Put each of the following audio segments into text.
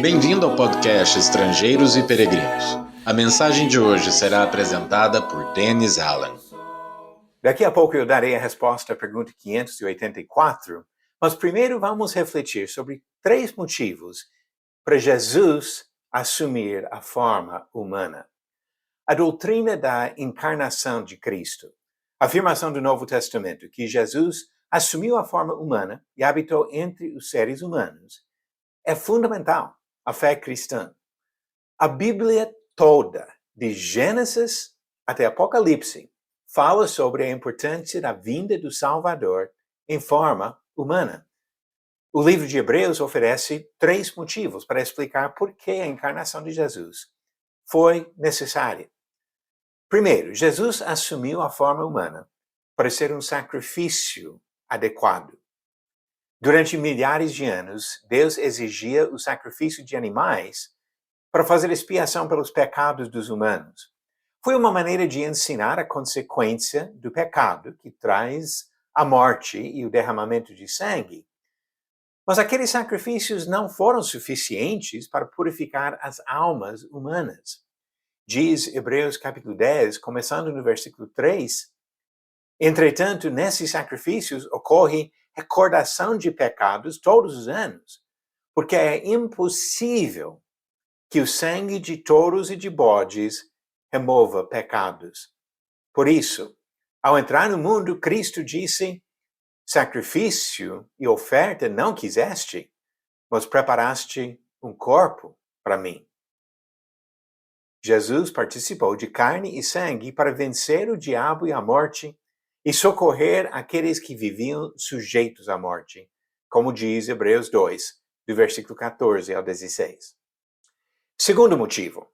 Bem-vindo ao podcast Estrangeiros e Peregrinos. A mensagem de hoje será apresentada por Dennis Allen. Daqui a pouco eu darei a resposta à pergunta 584, mas primeiro vamos refletir sobre 3 motivos para Jesus assumir a forma humana. A doutrina da encarnação de Cristo, a afirmação do Novo Testamento que Jesus assumiu a forma humana e habitou entre os seres humanos, é fundamental à fé cristã. A Bíblia toda, de Gênesis até Apocalipse, fala sobre a importância da vinda do Salvador em forma humana. O livro de Hebreus oferece 3 motivos para explicar por que a encarnação de Jesus foi necessária. Primeiro, Jesus assumiu a forma humana para ser um sacrifício adequado. Durante milhares de anos, Deus exigia o sacrifício de animais para fazer expiação pelos pecados dos humanos. Foi uma maneira de ensinar a consequência do pecado, que traz a morte e o derramamento de sangue. Mas aqueles sacrifícios não foram suficientes para purificar as almas humanas. Diz Hebreus capítulo 10, começando no versículo 3, entretanto, nesses sacrifícios ocorre recordação de pecados todos os anos, porque é impossível que o sangue de touros e de bodes remova pecados. Por isso, ao entrar no mundo, Cristo disse: sacrifício e oferta não quiseste, mas preparaste um corpo para mim. Jesus participou de carne e sangue para vencer o diabo e a morte e socorrer aqueles que viviam sujeitos à morte, como diz Hebreus 2, do versículo 14 ao 16. Segundo motivo,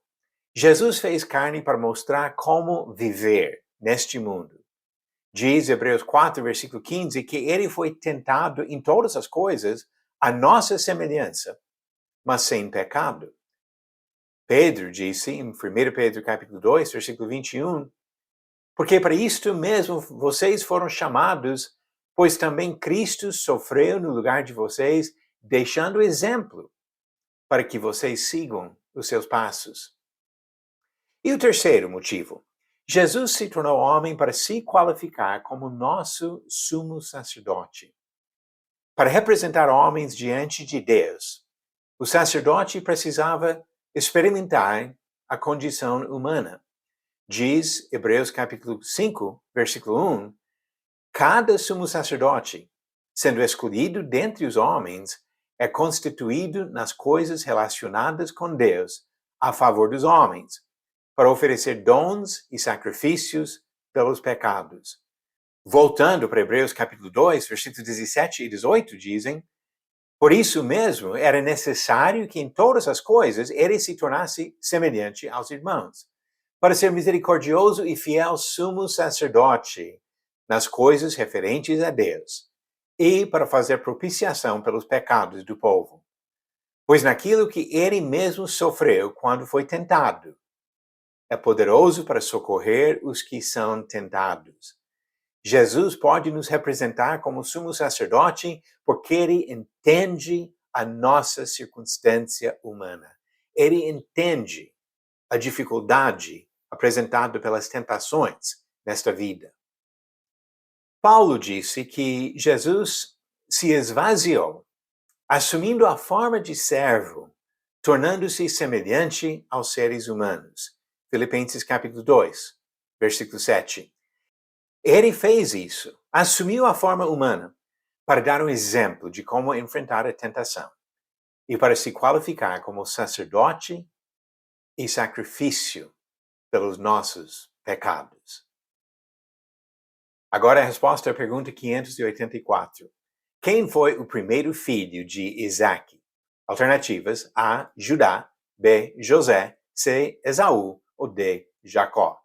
Jesus fez carne para mostrar como viver neste mundo. Diz Hebreus 4, versículo 15, que ele foi tentado em todas as coisas à nossa semelhança, mas sem pecado. Pedro disse em 1 Pedro capítulo 2, versículo 21, porque para isto mesmo vocês foram chamados, pois também Cristo sofreu no lugar de vocês, deixando exemplo para que vocês sigam os seus passos. E o terceiro motivo, Jesus se tornou homem para se qualificar como nosso sumo sacerdote. Para representar homens diante de Deus, o sacerdote precisava experimentar a condição humana. Diz Hebreus capítulo 5, versículo 1, cada sumo sacerdote, sendo escolhido dentre os homens, é constituído nas coisas relacionadas com Deus a favor dos homens, para oferecer dons e sacrifícios pelos pecados. Voltando para Hebreus capítulo 2, versículos 17 e 18, dizem: por isso mesmo era necessário que em todas as coisas ele se tornasse semelhante aos irmãos, para ser misericordioso e fiel sumo sacerdote nas coisas referentes a Deus, e para fazer propiciação pelos pecados do povo. Pois naquilo que ele mesmo sofreu quando foi tentado, é poderoso para socorrer os que são tentados. Jesus pode nos representar como sumo sacerdote porque ele entende a nossa circunstância humana. Ele entende a dificuldade apresentada pelas tentações nesta vida. Paulo disse que Jesus se esvaziou, assumindo a forma de servo, tornando-se semelhante aos seres humanos. Filipenses capítulo 2, versículo 7. Ele fez isso, assumiu a forma humana, para dar um exemplo de como enfrentar a tentação e para se qualificar como sacerdote e sacrifício pelos nossos pecados. Agora a resposta à pergunta 584. Quem foi o primeiro filho de Isaque? Alternativas: A. Judá, B. José, C. Esaú ou D. Jacó.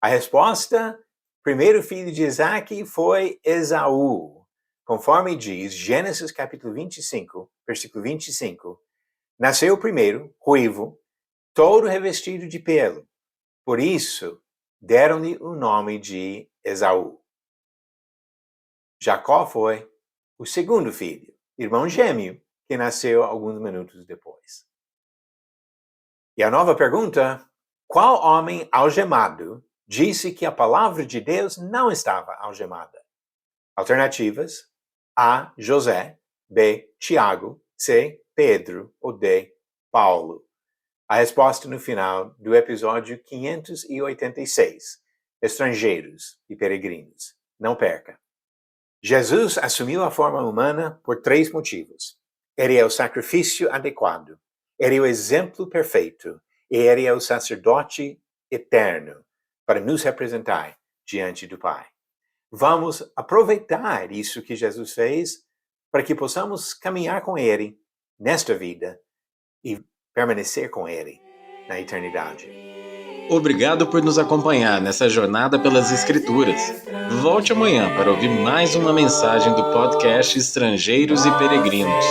A resposta: primeiro filho de Isaque foi Esaú. Conforme diz Gênesis capítulo 25, versículo 25, nasceu o primeiro, ruivo, todo revestido de pelo. Por isso, deram-lhe o nome de Esaú. Jacó foi o segundo filho, irmão gêmeo, que nasceu alguns minutos depois. E a nova pergunta: qual homem algemado disse que a palavra de Deus não estava algemada? Alternativas: A. José, B. Tiago, C. Pedro ou D. Paulo. A resposta no final do episódio 586, Estrangeiros e Peregrinos. Não perca! Jesus assumiu a forma humana por 3 motivos. Ele é o sacrifício adequado, ele é o exemplo perfeito e ele é o sacerdote eterno para nos representar diante do Pai. Vamos aproveitar isso que Jesus fez para que possamos caminhar com ele nesta vida e permanecer com ele na eternidade. Obrigado por nos acompanhar nessa jornada pelas Escrituras. Volte amanhã para ouvir mais uma mensagem do podcast Estrangeiros e Peregrinos.